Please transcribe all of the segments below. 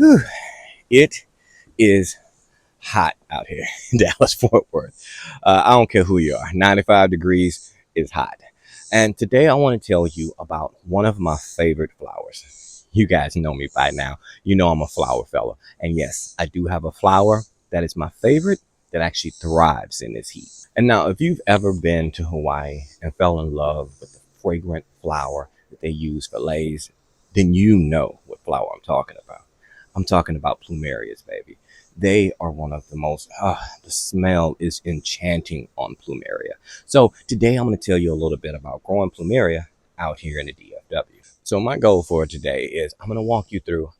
Whew, it is hot out here in Dallas Fort Worth. I don't care who you are, 95 degrees is hot. And today I want to tell you about one of my favorite flowers. You guys know me by now. You know I'm a flower fella. And yes, I do have a flower that is my favorite that actually thrives in this heat. And now, if you've ever been to Hawaii and fell in love with the fragrant flower that they use for leis, then you know what flower I'm talking about. I'm talking about Plumerias, baby. They are one of the most, the smell is enchanting on Plumeria. So today I'm going to tell you a little bit about growing Plumeria out here in the DFW. So my goal for today is I'm going to walk you through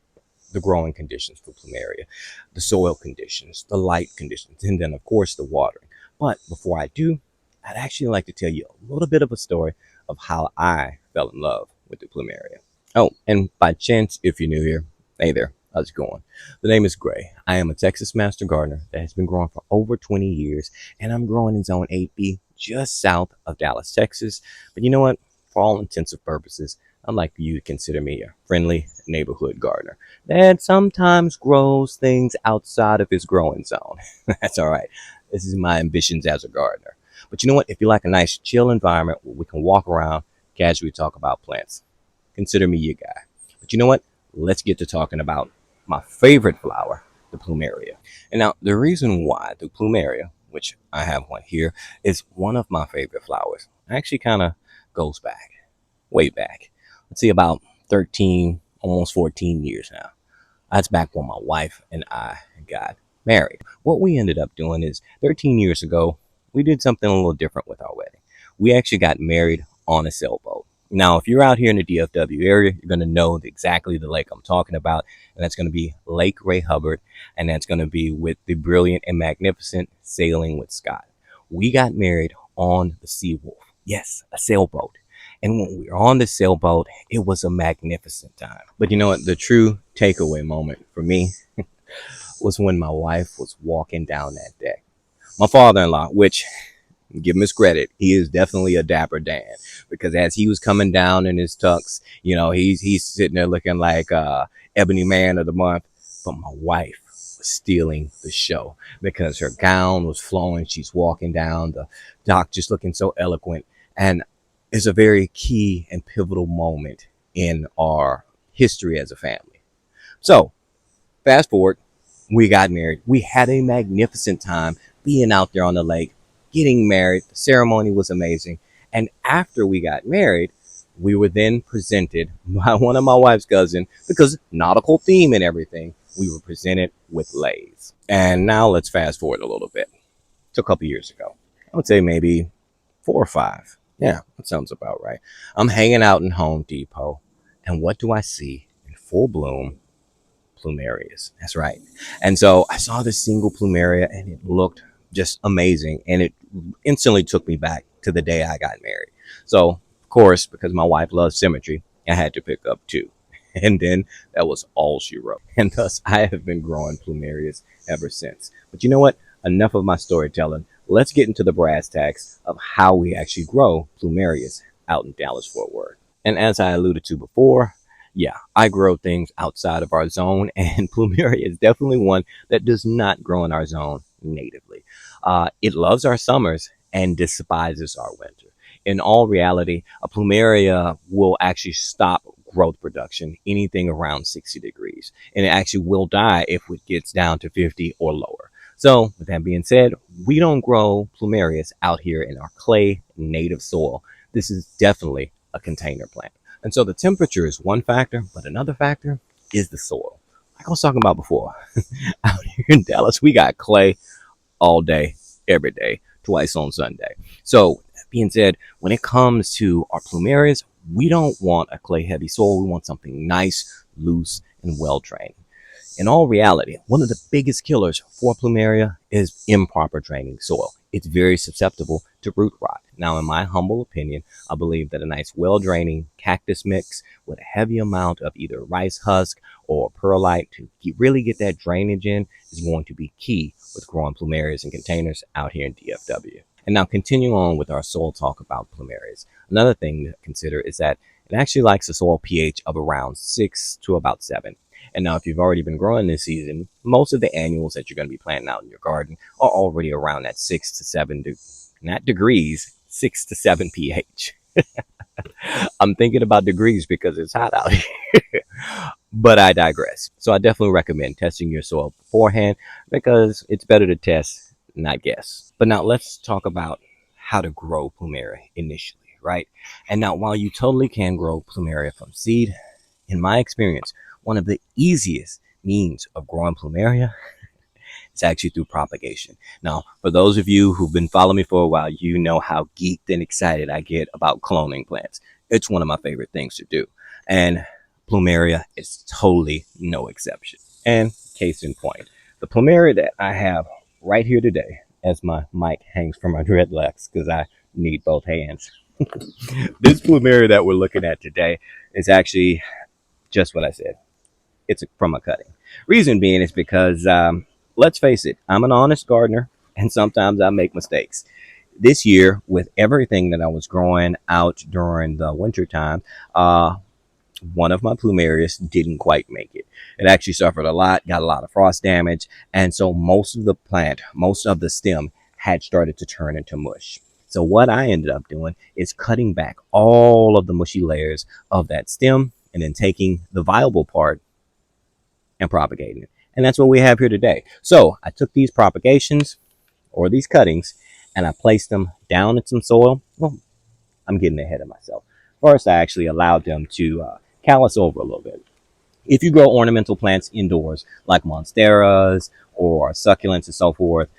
the growing conditions for Plumeria, the soil conditions, the light conditions, and then of course the watering. But before I do, I'd actually like to tell you a little bit of a story of how I fell in love with the Plumeria. Oh, and by chance, if you're new here, hey there, how's it going? The name is Gray. I am a Texas master gardener that has been growing for over 20 years, and I'm growing in Zone 8B just south of Dallas, Texas. But you know what? For all intensive purposes, I'd like you to consider me a friendly neighborhood gardener that sometimes grows things outside of his growing zone. That's all right. This is my ambitions as a gardener. But you know what? If you like a nice chill environment where we can walk around, casually talk about plants, consider me your guy. But you know what? Let's get to talking about my favorite flower, the Plumeria. And now the reason why the Plumeria, which I have one here, is one of my favorite flowers, actually kind of goes back, way back. Let's see, about 13, almost 14 years now. That's back when my wife and I got married. What we ended up doing is 13 years ago, we did something a little different with our wedding. We actually got married on a sailboat. Now, if you're out here in the DFW area, you're going to know exactly the lake I'm talking about, and that's going to be Lake Ray Hubbard, and that's going to be with the brilliant and magnificent Sailing with Scott. We got married on the Seawolf. Yes, a sailboat. And when we were on the sailboat, it was a magnificent time. But you know what? The true takeaway moment for me was when my wife was walking down that deck. My father-in-law, which, give him his credit, he is definitely a dapper Dan, because as he was coming down in his tux, you know, he's sitting there looking like Ebony Man of the Month. But my wife was stealing the show because her gown was flowing. She's walking down the dock just looking so eloquent, and it's a very key and pivotal moment in our history as a family. So fast forward, we got married. We had a magnificent time being out there on the lake, getting married. The ceremony was amazing. And after we got married, we were then presented by one of my wife's cousins, because nautical theme and everything, we were presented with leis. And now let's fast forward a little bit to a couple years ago. I would say maybe 4 or 5. Yeah, that sounds about right. I'm hanging out in Home Depot, and what do I see in full bloom? Plumerias. That's right. And so I saw this single Plumeria, and it looked just amazing, and it instantly took me back to the day I got married. So of course, because my wife loves symmetry, I had to pick up 2. And then that was all she wrote. And thus I have been growing Plumerias ever since. But you know what? Enough of my storytelling. Let's get into the brass tacks of how we actually grow Plumerias out in Dallas Fort Worth. And as I alluded to before, yeah, I grow things outside of our zone, and Plumeria is definitely one that does not grow in our zone natively. It loves our summers and despises our winter. In all reality, a Plumeria will actually stop growth production anything around 60 degrees, and it actually will die if it gets down to 50 or lower. So with that being said, we don't grow Plumerias out here in our clay native soil. This is definitely a container plant. And so the temperature is one factor, but another factor is the soil. Like I was talking about before, out here in Dallas, we got clay all day, every day, twice on Sunday. So that being said, when it comes to our Plumerias, we don't want a clay heavy soil. We want something nice, loose, and well drained. In all reality, one of the biggest killers for Plumeria is improper draining soil. It's very susceptible to root rot. Now, in my humble opinion, I believe that a nice well-draining cactus mix with a heavy amount of either rice husk or perlite to really get that drainage in is going to be key with growing Plumerias in containers out here in DFW. And now continuing on with our soil talk about Plumerias, another thing to consider is that it actually likes a soil pH of around 6 to about 7. And now, if you've already been growing this season, most of the annuals that you're going to be planting out in your garden are already around that 6 to 7, not degrees, 6 to 7 pH. I'm thinking about degrees because it's hot out here. But I digress. So I definitely recommend testing your soil beforehand because it's better to test, not guess. But now let's talk about how to grow Plumeria initially, right? And now, while you totally can grow Plumeria from seed, in my experience, one of the easiest means of growing Plumeria is actually through propagation. Now, for those of you who've been following me for a while, you know how geeked and excited I get about cloning plants. It's one of my favorite things to do. And Plumeria is totally no exception. And case in point, the Plumeria that I have right here today, as my mic hangs from my dreadlocks because I need both hands. This Plumeria that we're looking at today is actually just what I said. It's from a cutting. Reason being is because, let's face it, I'm an honest gardener and sometimes I make mistakes. This year, with everything that I was growing out during the winter time, one of my Plumerias didn't quite make it. It actually suffered a lot, got a lot of frost damage, and so most of the plant, most of the stem had started to turn into mush. So what I ended up doing is cutting back all of the mushy layers of that stem and then taking the viable part and propagating it. And that's what we have here today. So I took these propagations or these cuttings and I placed them down in some soil. Well, I'm getting ahead of myself. First, I actually allowed them to callus over a little bit. If you grow ornamental plants indoors, like monsteras or succulents and so forth,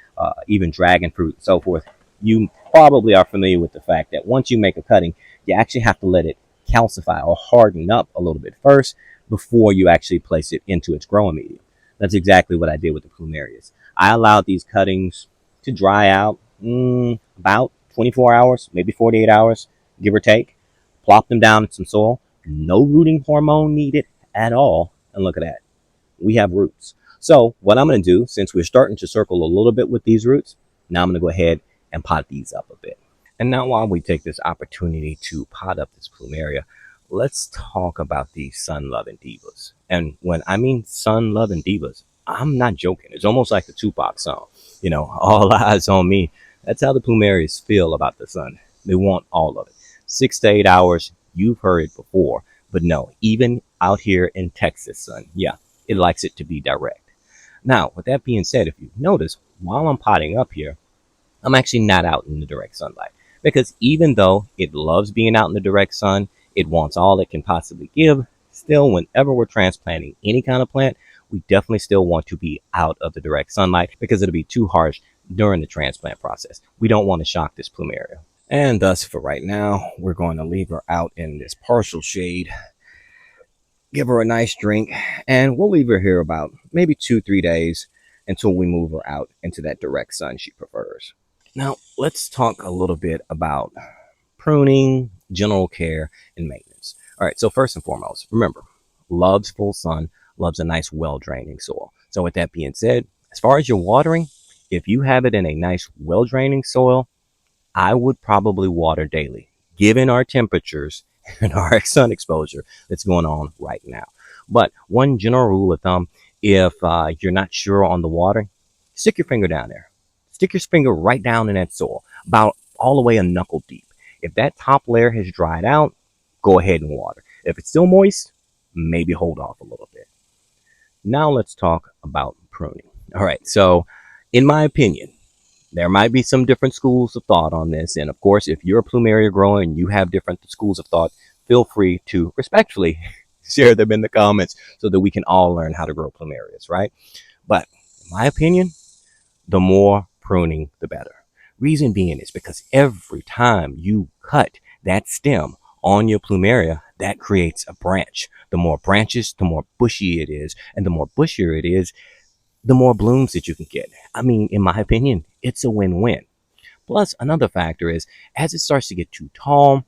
even dragon fruit and so forth, you probably are familiar with the fact that once you make a cutting, you actually have to let it calcify or harden up a little bit first before you actually place it into its growing medium. That's exactly what I did with the Plumerias. I allowed these cuttings to dry out about 24 hours, maybe 48 hours, give or take. Plop them down in some soil. No rooting hormone needed at all. And look at that. We have roots. So what I'm going to do, since we're starting to circle a little bit with these roots, now I'm going to go ahead and pot these up a bit. And now while we take this opportunity to pot up this plumeria, let's talk about these sun-loving divas. And when I mean sun-loving divas, I'm not joking. It's almost like the Tupac song. You know, all eyes on me. That's how the plumerias feel about the sun. They want all of it. 6 to 8 hours, you've heard it before. But no, even out here in Texas, son, yeah, it likes it to be direct. Now, with that being said, if you notice, while I'm potting up here, I'm actually not out in the direct sunlight. Because even though it loves being out in the direct sun, it wants all it can possibly give, still, whenever we're transplanting any kind of plant, we definitely still want to be out of the direct sunlight because it'll be too harsh during the transplant process. We don't want to shock this plumeria. And thus, for right now, we're going to leave her out in this partial shade, give her a nice drink, and we'll leave her here about maybe 2 3 days until we move her out into that direct sun she prefers. Now, let's talk a little bit about pruning, general care, and maintenance. All right, so first and foremost, remember, loves full sun, loves a nice, well-draining soil. So with that being said, as far as your watering, if you have it in a nice, well-draining soil, I would probably water daily, given our temperatures and our sun exposure that's going on right now. But one general rule of thumb, if you're not sure on the water, stick your finger down there. Stick your finger right down in that soil, about all the way a knuckle deep. If that top layer has dried out, go ahead and water. If it's still moist, maybe hold off a little bit. Now let's talk about pruning. All right, so in my opinion, there might be some different schools of thought on this. And of course, if you're a plumeria grower and you have different schools of thought, feel free to respectfully share them in the comments so that we can all learn how to grow plumerias, right? But in my opinion, the more pruning, the better. Reason being is because every time you cut that stem on your plumeria, that creates a branch. The more branches, the more bushy it is. And the more bushier it is, the more blooms that you can get. I mean, in my opinion, it's a win-win. Plus, another factor is as it starts to get too tall,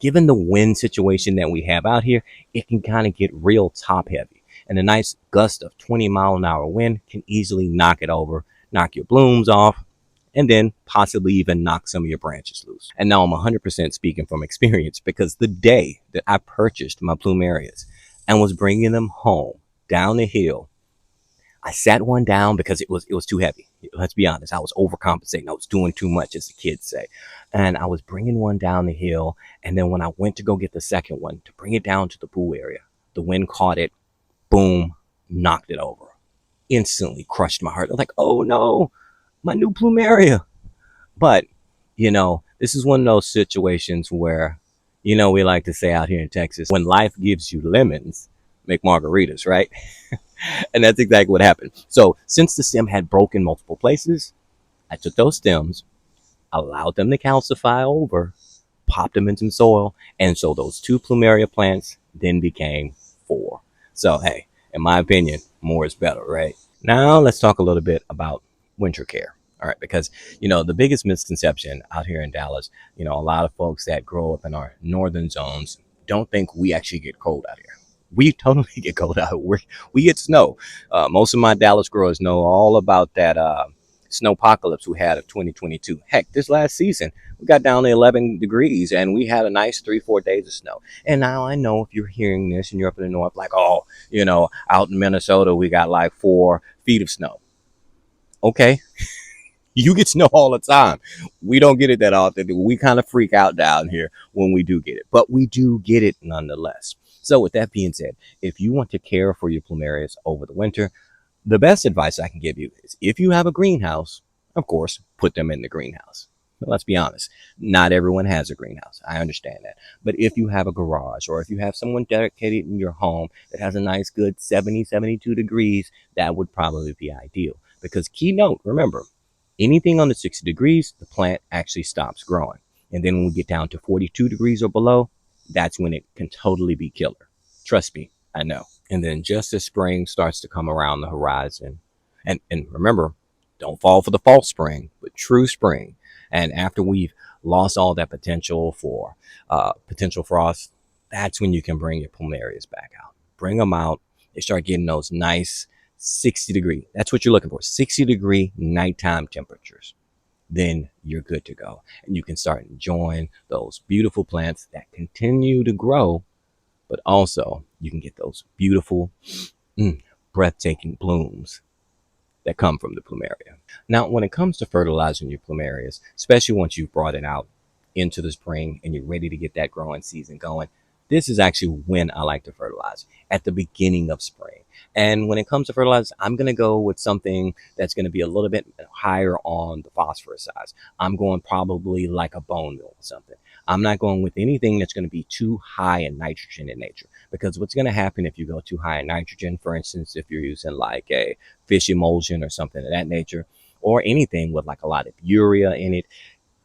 given the wind situation that we have out here, it can kind of get real top heavy. And a nice gust of 20-mile-an-hour wind can easily knock it over, knock your blooms off, and then possibly even knock some of your branches loose. And now I'm 100% speaking from experience because the day that I purchased my plumerias and was bringing them home, down the hill. I sat one down because it was too heavy. Let's be honest. I was overcompensating. I was doing too much, as the kids say. And I was bringing one down the hill. And then when I went to go get the second one to bring it down to the pool area, the wind caught it. Boom, knocked it over. Instantly crushed my heart. I'm like, oh no, my new Plumeria. But, this is one of those situations where, we like to say out here in Texas, when life gives you lemons, make margaritas, right? And that's exactly what happened. So since the stem had broken multiple places, I took those stems, allowed them to calcify over, popped them in some soil, and so those two plumeria plants then became four. So hey, in my opinion, more is better, right? Now let's talk a little bit about winter care. All right, because the biggest misconception out here in Dallas, a lot of folks that grow up in our northern zones don't think we actually get cold out here. We totally get cold out. We get snow. Most of my Dallas growers know all about that snowpocalypse we had of 2022. Heck, this last season we got down to 11 degrees and we had a nice 3-4 days of snow. And now I know if you're hearing this and you're up in the north, like, oh, out in Minnesota we got like 4 feet of snow. Okay, you get snow all the time. We don't get it that often. We kind of freak out down here when we do get it, but we do get it nonetheless. So with that being said, if you want to care for your plumerias over the winter, the best advice I can give you is if you have a greenhouse, of course, put them in the greenhouse. But let's be honest, not everyone has a greenhouse. I understand that. But if you have a garage or if you have someone dedicated in your home that has a nice good 70, 72 degrees, that would probably be ideal. Because key note, remember, anything under 60 degrees, the plant actually stops growing. And then when we get down to 42 degrees or below, that's when it can totally be killer. Trust me, I know. And then just as spring starts to come around the horizon, and remember, don't fall for the false spring, but true spring. And after we've lost all that potential for potential frost, that's when you can bring your plumerias back out. Bring them out. They start getting those nice 60 degree. That's what you're looking for. 60-degree nighttime temperatures. Then you're good to go. And you can start enjoying those beautiful plants that continue to grow, but also you can get those beautiful, breathtaking blooms that come from the plumeria. Now, when it comes to fertilizing your plumerias, especially once you've brought it out into the spring and you're ready to get that growing season going, this is actually when I like to fertilize, at the beginning of spring. And when it comes to fertilizer, I'm going to go with something that's going to be a little bit higher on the phosphorus size. I'm going probably like a bone meal or something. I'm not going with anything that's going to be too high in nitrogen in nature, because what's going to happen if you go too high in nitrogen, for instance, if you're using like a fish emulsion or something of that nature, or anything with like a lot of urea in it,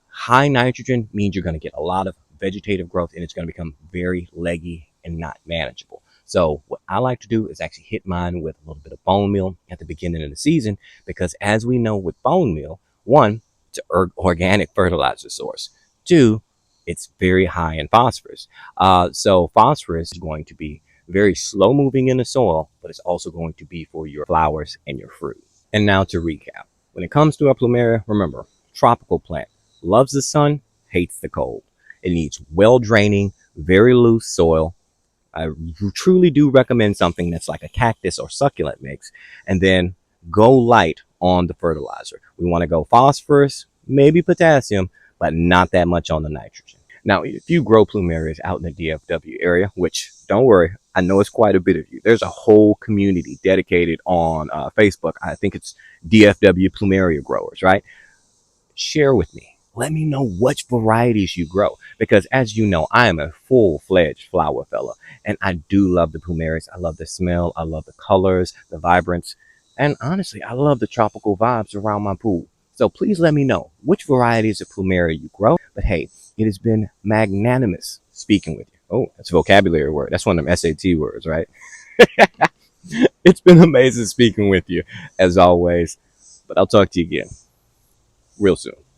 high nitrogen means you're going to get a lot of vegetative growth and it's going to become very leggy and not manageable. So what I like to do is actually hit mine with a little bit of bone meal at the beginning of the season, because as we know with bone meal, one, it's an organic fertilizer source. Two, it's very high in phosphorus. So phosphorus is going to be very slow moving in the soil, but it's also going to be for your flowers and your fruit. And now to recap. When it comes to a plumeria, remember, tropical plant, loves the sun, hates the cold. It needs well draining, very loose soil. I truly do recommend something that's like a cactus or succulent mix. And then go light on the fertilizer. We want to go phosphorus, maybe potassium, but not that much on the nitrogen. Now, if you grow plumerias out in the DFW area, which don't worry, I know it's quite a bit of you. There's a whole community dedicated on Facebook. I think it's DFW Plumeria growers, right? Share with me. Let me know which varieties you grow, because as you know, I am a full-fledged flower fella, and I do love the plumerias. I love the smell. I love the colors, the vibrance, and honestly, I love the tropical vibes around my pool. So please let me know which varieties of plumeria you grow. But hey, it has been magnanimous speaking with you. Oh, that's a vocabulary word. That's one of them SAT words, right? It's been amazing speaking with you, as always. But I'll talk to you again real soon.